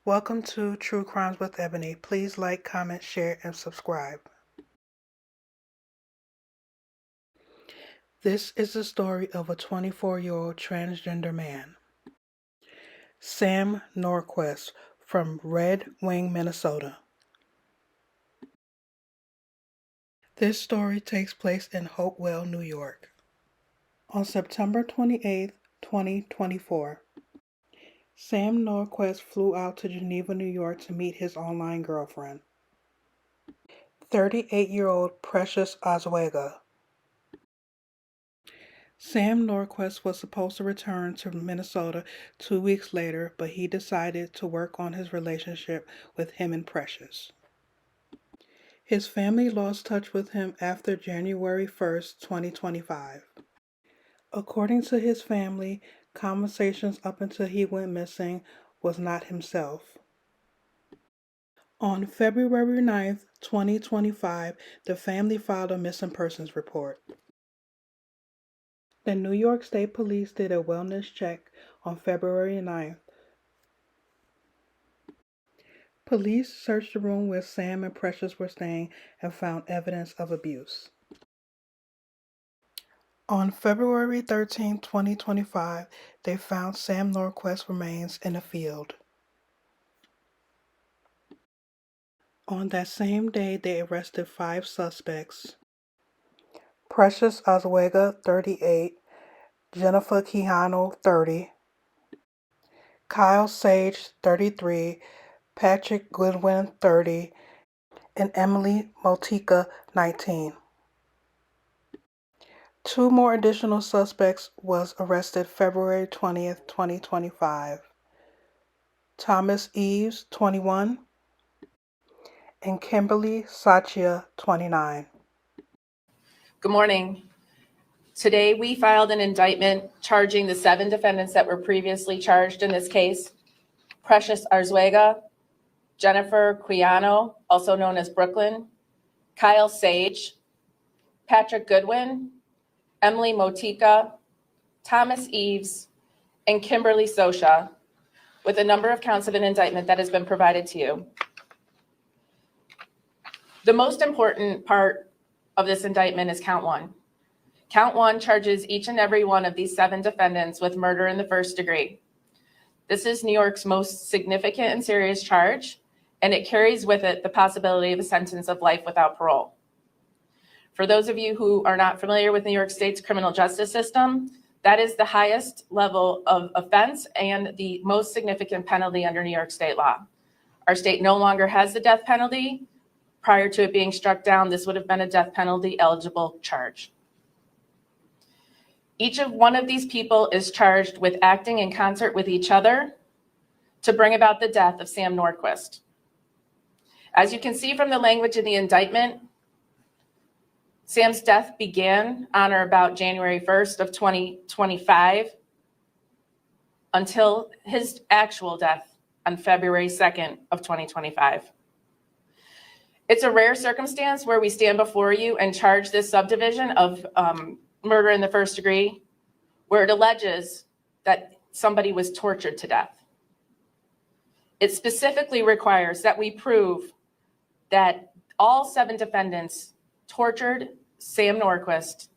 Welcome to True Crimes with Ebony. Please like, comment, share, and subscribe. This is the story of a 24-year-old transgender man, Sam Nordquist, from Red Wing, Minnesota. This story takes place in Hopewell, New York. On September 28, 2024, Sam Nordquist flew out to Geneva, New York to meet his online girlfriend, 38-year-old Precious Oswega. Sam Nordquist was supposed to return to Minnesota 2 weeks later, but he decided to work on his relationship with him and Precious. His family lost touch with him after January 1st, 2025. According to his family, conversations up until he went missing was not himself. On February 9th, 2025, the family filed a missing persons report. The New York State Police did a wellness check on February 9th. Police searched the room where Sam and Precious were staying and found evidence of abuse. On February 13, 2025, they found Sam Nordquist's remains in a field. On that same day, they arrested 5 suspects: Precious Oswega, 38, Jennifer Quijano, 30, Kyle Sage, 33, Patrick Goodwin, 30, and Emily Motika, 19. 2 more additional suspects was arrested February 20th, 2025. Thomas Eves, 21, and Kimberly Sachia, 29. Good morning. Today we filed an indictment charging the 7 defendants that were previously charged in this case: Precious Oswega, Jennifer Quijano, also known as Brooklyn, Kyle Sage, Patrick Goodwin, Emily Motika, Thomas Eves, and Kimberly Sosha, with a number of counts of an indictment that has been provided to you. The most important part of this indictment is count 1. Count 1 charges each and every one of these 7 defendants with murder in the first degree. This is New York's most significant and serious charge, and it carries with it the possibility of a sentence of life without parole. For those of you who are not familiar with New York State's criminal justice system, that is the highest level of offense and the most significant penalty under New York State law. Our state no longer has the death penalty. Prior to it being struck down, this would have been a death penalty eligible charge. Each of one of these people is charged with acting in concert with each other to bring about the death of Sam Nordquist. As you can see from the language in the indictment, Sam's death began on or about January 1st of 2025 until his actual death on February 2nd of 2025. It's a rare circumstance where we stand before you and charge this subdivision of murder in the first degree, where it alleges that somebody was tortured to death. It specifically requires that we prove that all 7 defendants tortured Sam Nordquist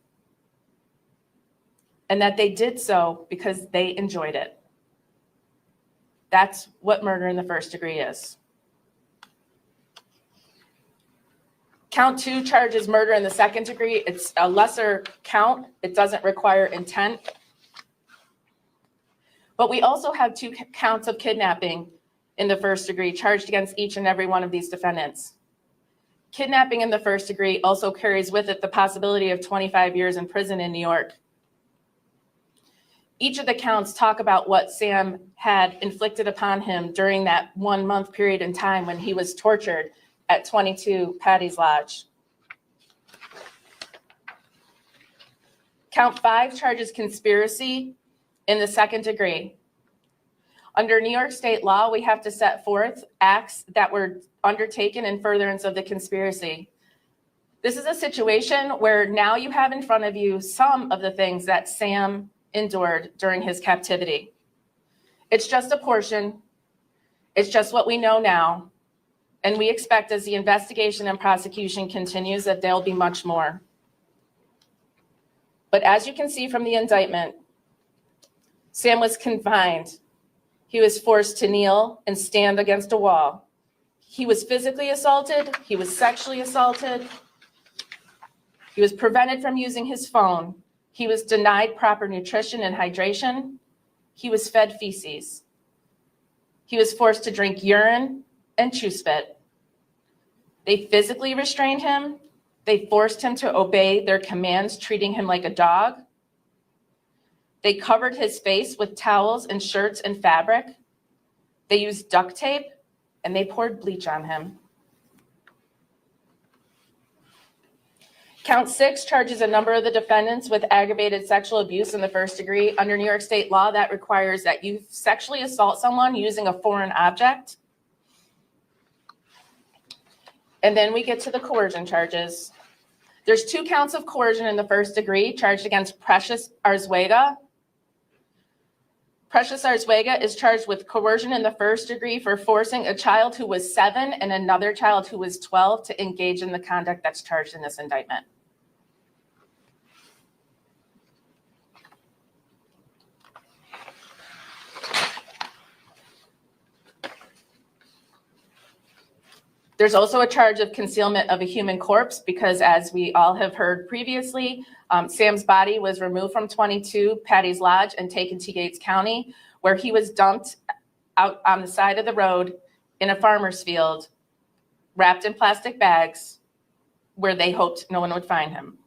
and that they did so because they enjoyed it. That's what murder in the first degree is. Count 2 charges murder in the second degree. It's a lesser count. It doesn't require intent. But we also have 2 counts of kidnapping in the first degree charged against each and every one of these defendants. Kidnapping in the first degree also carries with it the possibility of 25 years in prison in New York. Each of the counts talk about what Sam had inflicted upon him during that 1-month period in time when he was tortured at 22 Patty's Lodge. Count 5 charges conspiracy in the second degree. Under New York State law, we have to set forth acts that were undertaken in furtherance of the conspiracy. This is a situation where now you have in front of you some of the things that Sam endured during his captivity. It's just a portion. It's just what we know now, and we expect as the investigation and prosecution continues that there'll be much more. But as you can see from the indictment, Sam was confined. He was forced to kneel and stand against a wall. He was physically assaulted. He was sexually assaulted. He was prevented from using his phone. He was denied proper nutrition and hydration. He was fed feces. He was forced to drink urine and chew spit. They physically restrained him. They forced him to obey their commands, treating him like a dog. They covered his face with towels and shirts and fabric. They used duct tape, and they poured bleach on him. Count 6 charges a number of the defendants with aggravated sexual abuse in the first degree. Under New York State law, that requires that you sexually assault someone using a foreign object. And then we get to the coercion charges. There's 2 counts of coercion in the first degree charged against Precious Arzuaga. Precious Arzuaga is charged with coercion in the first degree for forcing a child who was 7 and another child who was 12 to engage in the conduct that's charged in this indictment. There's also a charge of concealment of a human corpse because, as we all have heard previously, Sam's body was removed from 22 Patty's Lodge and taken to Yates County, where he was dumped out on the side of the road in a farmer's field, wrapped in plastic bags, where they hoped no one would find him.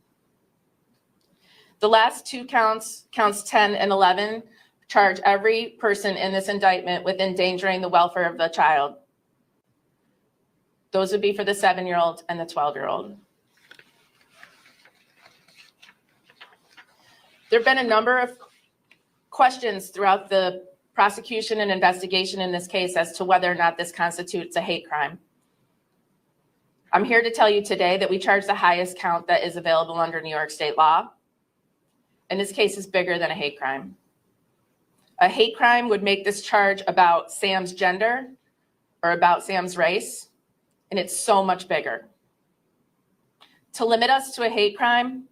The last 2 counts 10 and 11, charge every person in this indictment with endangering the welfare of the child. Those would be for the 7-year-old and the 12-year-old. There have been a number of questions throughout the prosecution and investigation in this case as to whether or not this constitutes a hate crime. I'm here to tell you today that we charge the highest count that is available under New York State law. And this case is bigger than a hate crime. A hate crime would make this charge about Sam's gender or about Sam's race. And it's so much bigger. To limit us to a hate crime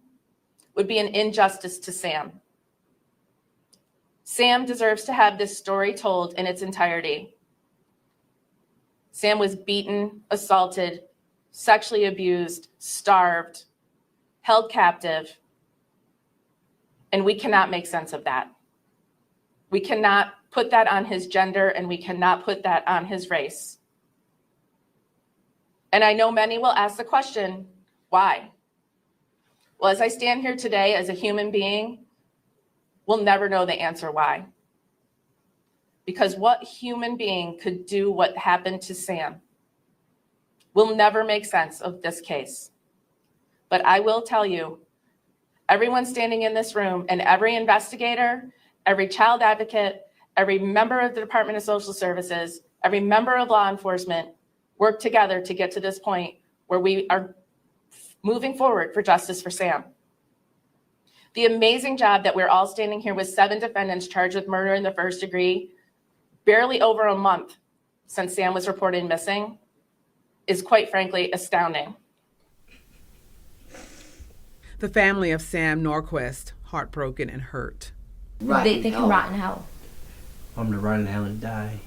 would be an injustice to Sam. Sam deserves to have this story told in its entirety. Sam was beaten, assaulted, sexually abused, starved, held captive, and we cannot make sense of that. We cannot put that on his gender, and we cannot put that on his race. And I know many will ask the question, why? Well, as I stand here today as a human being, we'll never know the answer why. Because what human being could do what happened to Sam? We'll never make sense of this case. But I will tell you, everyone standing in this room and every investigator, every child advocate, every member of the Department of Social Services, every member of law enforcement, work together to get to this point where we are moving forward for justice for Sam. The amazing job that we're all standing here with 7 defendants charged with murder in the first degree, barely over a month since Sam was reported missing, is quite frankly astounding. The family of Sam Nordquist, heartbroken and hurt. They can rot in hell. I'm to rot in hell and die.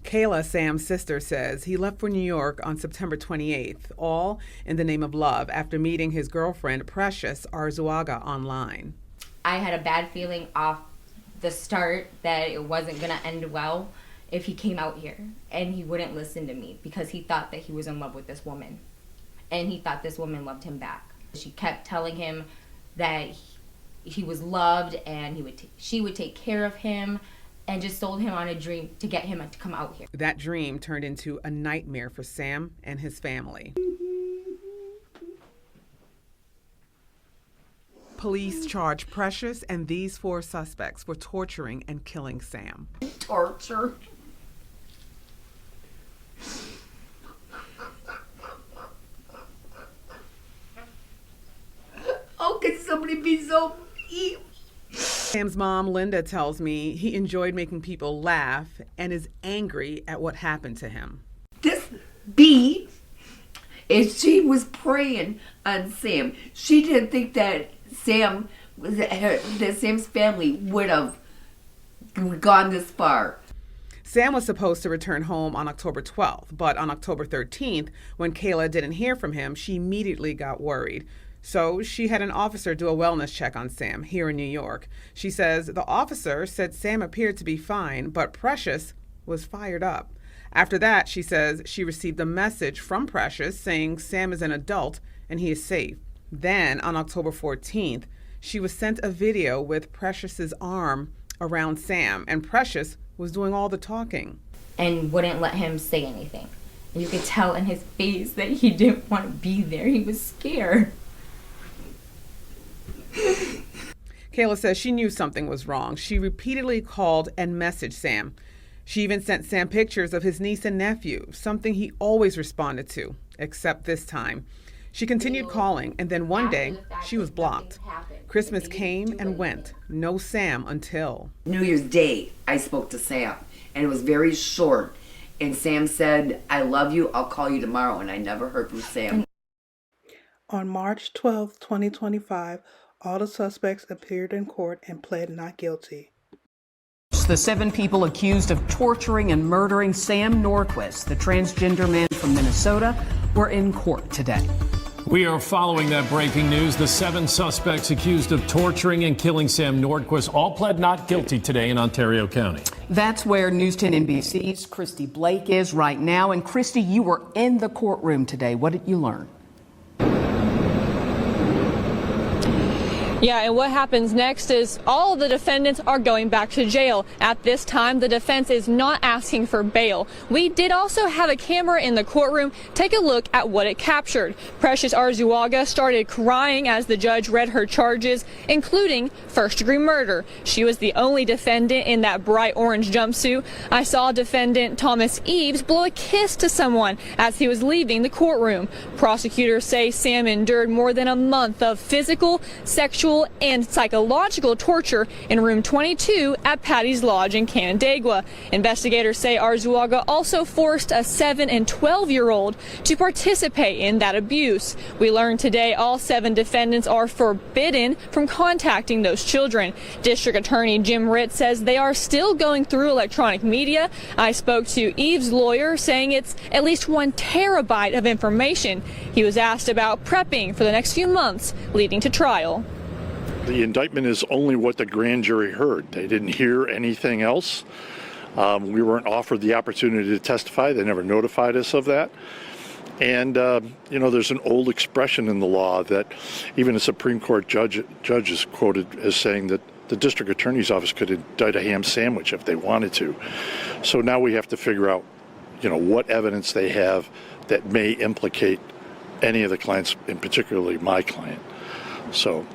Kayla, Sam's sister, says he left for New York on September 28th, all in the name of love, after meeting his girlfriend, Precious Arzuaga, online. I had a bad feeling off the start that it wasn't going to end well if he came out here, and he wouldn't listen to me because he thought that he was in love with this woman, and he thought this woman loved him back. She kept telling him that he was loved and she would take care of him, and just sold him on a dream to get him to come out here. That dream turned into a nightmare for Sam and his family. Police charge Precious and these 4 suspects for torturing and killing Sam. Torture. How could somebody be so evil? Sam's mom, Linda, tells me he enjoyed making people laugh and is angry at what happened to him. This bee, and she was preying on Sam. She didn't think that Sam's family would have gone this far. Sam was supposed to return home on October 12th, but on October 13th, when Kayla didn't hear from him, she immediately got worried. So she had an officer do a wellness check on Sam here in New York. She says the officer said Sam appeared to be fine, but Precious was fired up. After that, she says she received a message from Precious saying Sam is an adult and he is safe. Then, on October 14th, she was sent a video with Precious's arm around Sam, and Precious was doing all the talking. And wouldn't let him say anything. You could tell in his face that he didn't want to be there. He was scared. Kayla says she knew something was wrong. She repeatedly called and messaged Sam. She even sent Sam pictures of his niece and nephew, something he always responded to, except this time. She continued calling, and then one day, she was blocked. Christmas came and went. No Sam until New Year's Day, I spoke to Sam, and it was very short. And Sam said, "I love you, I'll call you tomorrow," and I never heard from Sam. On March 12, 2025, all the suspects appeared in court and pled not guilty. The 7 people accused of torturing and murdering Sam Nordquist, the transgender man from Minnesota, were in court today. We are following that breaking news. The 7 suspects accused of torturing and killing Sam Nordquist all pled not guilty today in Ontario County. That's where News 10 NBC's Christy Blake is right now. And Christy, you were in the courtroom today. What did you learn? Yeah, and what happens next is all of the defendants are going back to jail. At this time, the defense is not asking for bail. We did also have a camera in the courtroom. Take a look at what it captured. Precious Arzuaga started crying as the judge read her charges, including first-degree murder. She was the only defendant in that bright orange jumpsuit. I saw defendant Thomas Eves blow a kiss to someone as he was leaving the courtroom. Prosecutors say Sam endured more than a month of physical, sexual, and psychological torture in room 22 at Patty's Lodge in Canandaigua. Investigators say Arzuaga also forced a 7 and 12-year-old to participate in that abuse. We learned today all 7 defendants are forbidden from contacting those children. District Attorney Jim Ritt says they are still going through electronic media. I spoke to Eve's lawyer saying it's at least 1 terabyte of information. He was asked about prepping for the next few months leading to trial. The indictment is only what the grand jury heard. They didn't hear anything else. We weren't offered the opportunity to testify. They never notified us of that. And, there's an old expression in the law that even a Supreme Court judge is quoted as saying that the district attorney's office could indict a ham sandwich if they wanted to. So now we have to figure out, what evidence they have that may implicate any of the clients, and particularly my client. So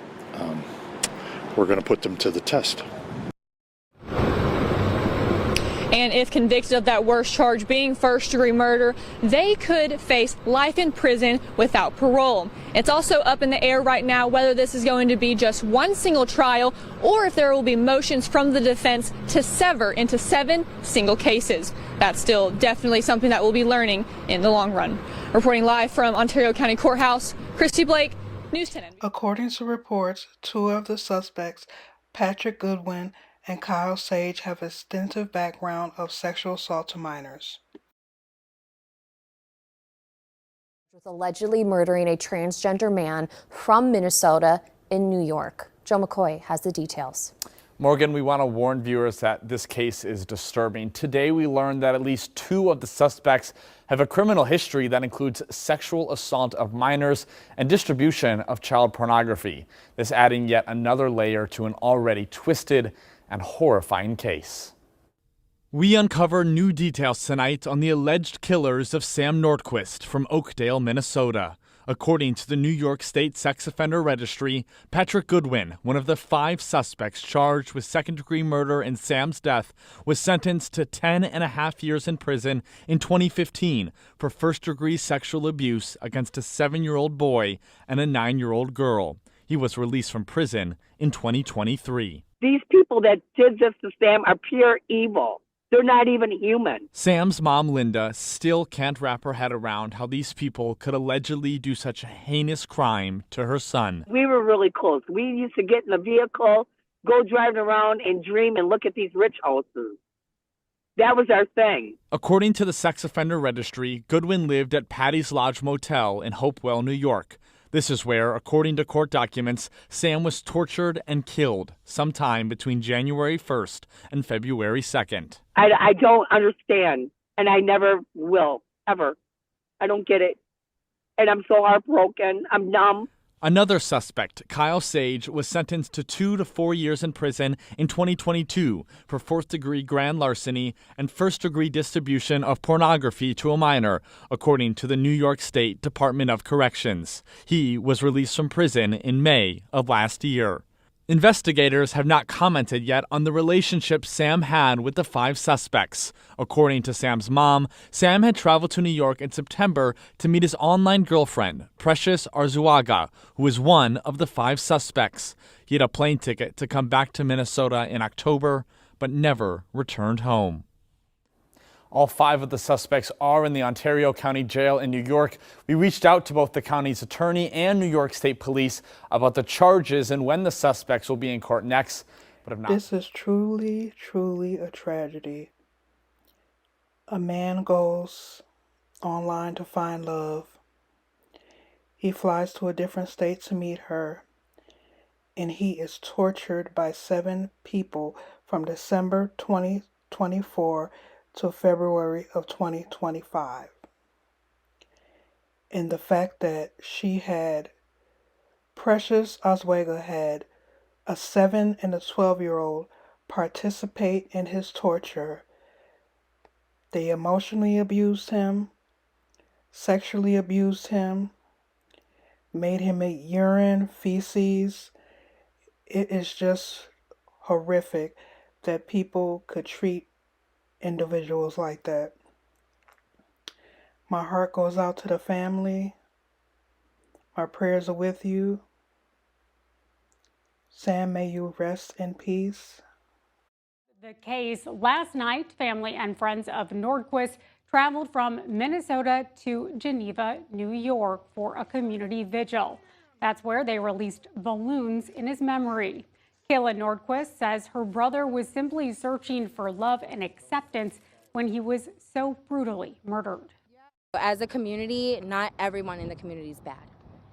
we're going to put them to the test. And if convicted of that worst charge being first-degree murder, they could face life in prison without parole. It's also up in the air right now whether this is going to be just one single trial or if there will be motions from the defense to sever into 7 single cases. That's still definitely something that we'll be learning in the long run. Reporting live from Ontario County Courthouse, Christy Blake, News 10. According to reports, 2 of the suspects, Patrick Goodwin and Kyle Sage, have extensive background of sexual assault to minors. Was allegedly murdering a transgender man from Minnesota in New York. Joe McCoy has the details. Morgan, we want to warn viewers that this case is disturbing. Today we learned that at least 2 of the suspects have a criminal history that includes sexual assault of minors and distribution of child pornography. This adding yet another layer to an already twisted and horrifying case. We uncover new details tonight on the alleged killers of Sam Nordquist from Oakdale, Minnesota. According to the New York State Sex Offender Registry, Patrick Goodwin, one of the 5 suspects charged with second-degree murder in Sam's death, was sentenced to 10.5 years in prison in 2015 for first-degree sexual abuse against a 7-year-old boy and a 9-year-old girl. He was released from prison in 2023. These people that did this to Sam are pure evil. They're not even human. Sam's mom, Linda, still can't wrap her head around how these people could allegedly do such a heinous crime to her son. We were really close. We used to get in the vehicle, go driving around and dream and look at these rich houses. That was our thing. According to the sex offender registry, Goodwin lived at Patty's Lodge Motel in Hopewell, New York. This is where, according to court documents, Sam was tortured and killed sometime between January 1st and February 2nd. I don't understand, and I never will, ever. I don't get it. And I'm so heartbroken. I'm numb. Another suspect, Kyle Sage, was sentenced to 2 to 4 years in prison in 2022 for fourth-degree grand larceny and first-degree distribution of pornography to a minor, according to the New York State Department of Corrections. He was released from prison in May of last year. Investigators have not commented yet on the relationship Sam had with the 5 suspects. According to Sam's mom, Sam had traveled to New York in September to meet his online girlfriend, Precious Arzuaga, who was one of the 5 suspects. He had a plane ticket to come back to Minnesota in October, but never returned home. All 5 of the suspects are in the Ontario County Jail in New York. We reached out to both the county's attorney and New York State Police about the charges and when the suspects will be in court next, but have not. This is truly, truly a tragedy. A man goes online to find love. He flies to a different state to meet her, and he is tortured by 7 people from December 2024 to February of 2025. And the fact that Precious Oswego had a 7 and a 12-year-old participate in his torture. They emotionally abused him, sexually abused him, made him eat urine, feces. It is just horrific that people could treat individuals like that. My heart goes out to the family. My prayers are with you. Sam, may you rest in peace. The case last night, family and friends of Nordquist traveled from Minnesota to Geneva, New York for a community vigil. That's where they released balloons in his memory. Kayla Nordquist says her brother was simply searching for love and acceptance when he was so brutally murdered. As a community, not everyone in the community is bad.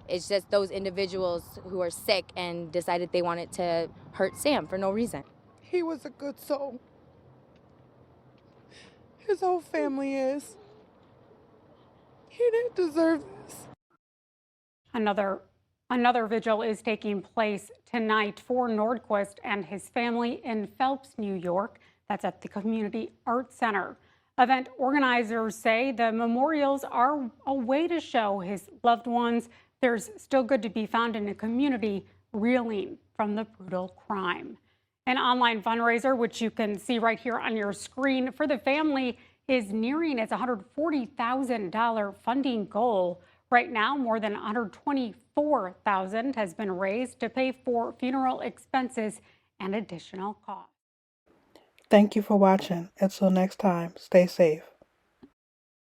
It's just those individuals who are sick and decided they wanted to hurt Sam for no reason. He was a good soul. His whole family is. He didn't deserve this. Another vigil is taking place tonight for Nordquist and his family in Phelps, New York. That's at the Community Arts Center. Event organizers say the memorials are a way to show his loved ones there's still good to be found in a community reeling from the brutal crime. An online fundraiser, which you can see right here on your screen, for the family is nearing its $140,000 funding goal. Right now, more than $124,000 has been raised to pay for funeral expenses and additional costs. Thank you for watching. Until next time, stay safe.